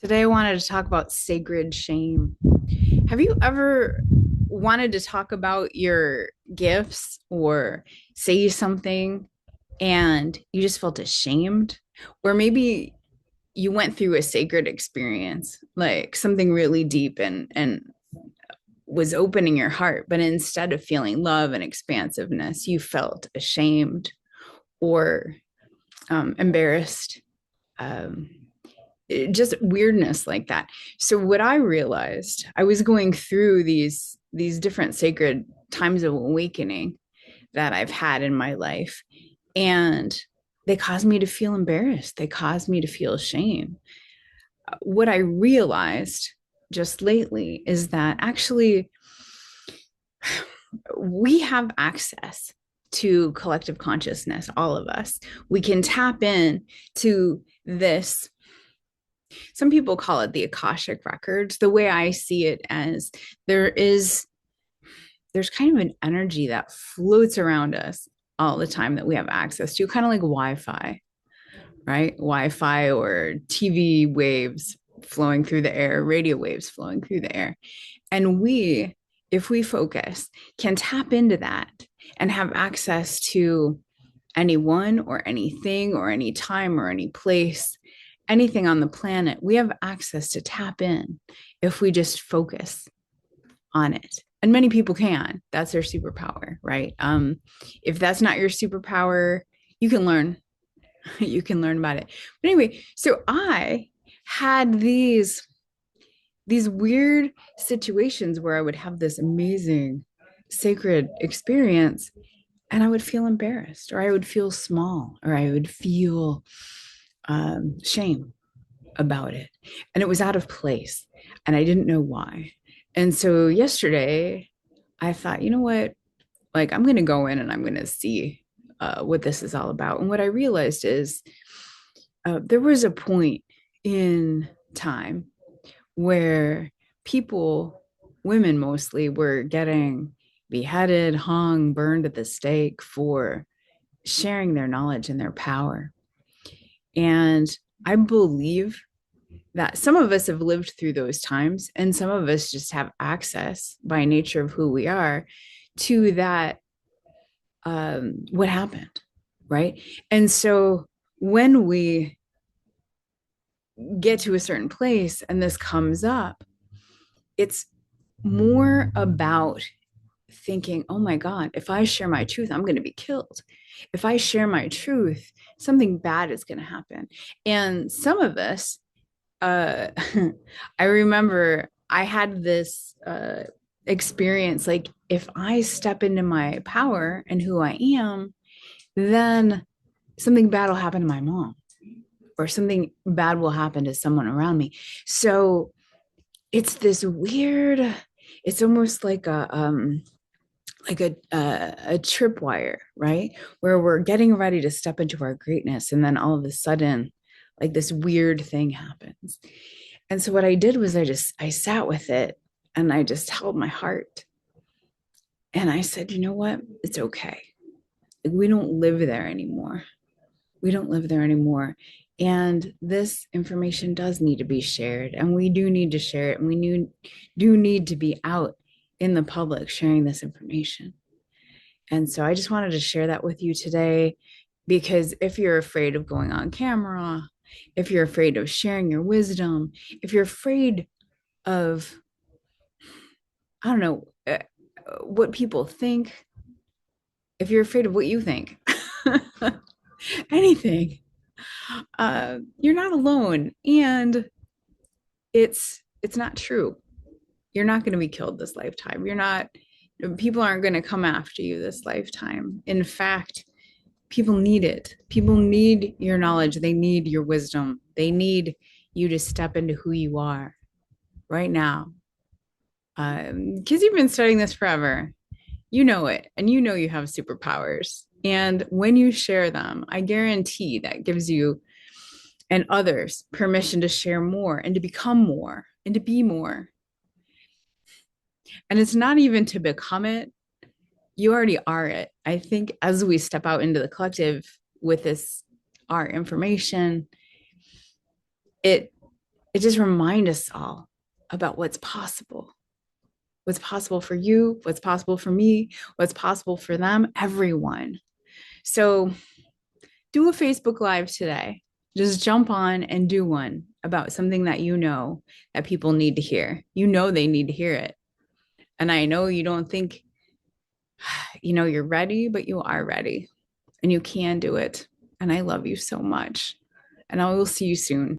Today, I wanted to talk about sacred shame. Have you ever wanted to talk about your gifts or say something and you just felt ashamed? Or maybe you went through a sacred experience, like something really deep and was opening your heart, but instead of feeling love and expansiveness, you felt ashamed or embarrassed. Um, just weirdness like that. So what I realized, I was going through these different sacred times of awakening that I've had in my life, and they caused me to feel embarrassed. They caused me to feel shame. What I realized just lately is that actually we have access to collective consciousness, all of us. We can tap in to this. Some people call it the Akashic records. The way I see it as there is there's kind of an energy that floats around us all the time that we have access to, kind of like Wi-Fi, right? Wi-Fi or TV waves flowing through the air, radio waves flowing through the air. And we, if we focus, can tap into that and have access to anyone or anything or any time or any place, anything on the planet. We have access to tap in if we just focus on it. And many people can. That's their superpower, right? If that's not your superpower, you can learn. You can learn about it. But anyway, so I had these weird situations where I would have this amazing sacred experience and I would feel embarrassed or I would feel small or I would feel shame about it. And it was out of place and I didn't know why. And so yesterday I thought, you know what? Like, I'm going to go in and I'm going to see what this is all about. And what I realized is there was a point in time where people, women mostly, were getting beheaded, hung, burned at the stake for sharing their knowledge and their power. And I believe that some of us have lived through those times, and some of us just have access by nature of who we are to that, what happened, right? And so when we get to a certain place and this comes up, it's more about thinking, oh my God, if I share my truth, I'm going to be killed. If I share my truth, something bad is going to happen. And some of us, uh, I remember I had this experience like, if I step into my power and who I am, then something bad will happen to my mom or something bad will happen to someone around me. So it's this weird, it's almost like a tripwire, right? Where we're getting ready to step into our greatness, and then all of a sudden, like this weird thing happens. And so what I did was I sat with it and I just held my heart and I said, you know what? It's okay. We don't live there anymore. We don't live there anymore. And this information does need to be shared, and we do need to share it, and do need to be out in the public sharing this information. And so I just wanted to share that with you today because if you're afraid of going on camera, if you're afraid of sharing your wisdom, if you're afraid of, I don't know, what people think, if you're afraid of what you think, anything, you're not alone. And it's not true. You're not going to be killed this lifetime. You're not, people aren't going to come after you this lifetime. In fact, people need it. People need your knowledge. They need your wisdom. They need you to step into who you are right now. Because you've been studying this forever. You know it, and you know you have superpowers. And when you share them, I guarantee that gives you and others permission to share more and to become more and to be more. And it's not even to become it, you already are it. I think as we step out into the collective with this, our information, it it just reminds us all about what's possible for you, what's possible for me, what's possible for them, everyone. So do a Facebook Live today. Just jump on and do one about something that you know that people need to hear. You know they need to hear it. And I know you don't think, you're ready, but you are ready and you can do it. And I love you so much. And I will see you soon.